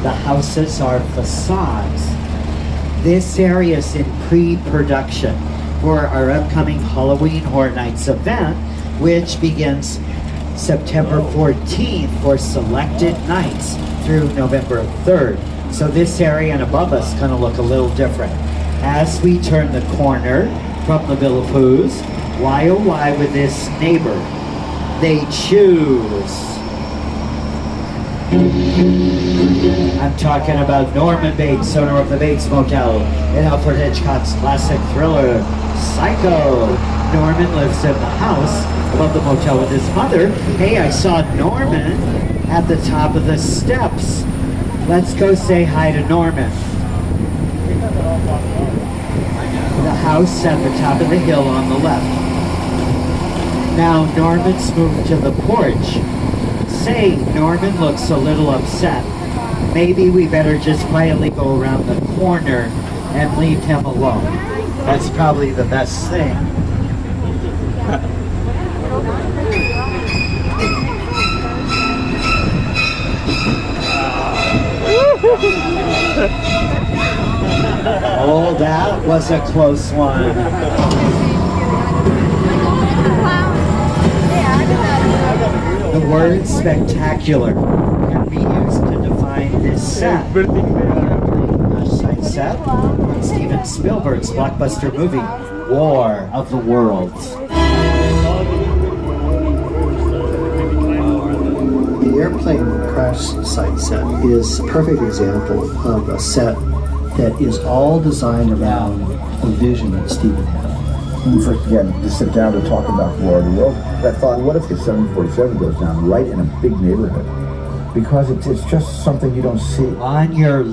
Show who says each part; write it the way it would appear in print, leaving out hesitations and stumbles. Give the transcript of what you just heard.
Speaker 1: The houses are facades. This area is in pre-production for our upcoming Halloween Horror Nights event, which begins September 14th for selected nights through November 3rd. So this area and above us gonna look a little different. As we turn the corner from the Villa Foos, why oh why with this neighbor? They choose. I'm talking about Norman Bates, owner of the Bates Motel in Alfred Hitchcock's classic thriller, Psycho. Norman lives in the house above the motel with his mother. Hey, I saw Norman at the top of the steps. Let's go say hi to Norman. The house at the top of the hill on the left. Now Norman's moved to the porch. Say, Norman looks a little upset. Maybe we better just quietly go around the corner and leave him alone. That's probably the best thing. Oh, that was a close one. The word spectacular can be used to define this set. A side set from Steven Spielberg's blockbuster movie, War of the Worlds.
Speaker 2: The airplane crash site set is a perfect example of a set that is all designed around a vision that Steven had.
Speaker 3: When we first began to sit down to talk about War of the World, I thought, what if the 747 goes down right in a big neighborhood? Because it's just something you don't see.
Speaker 1: On your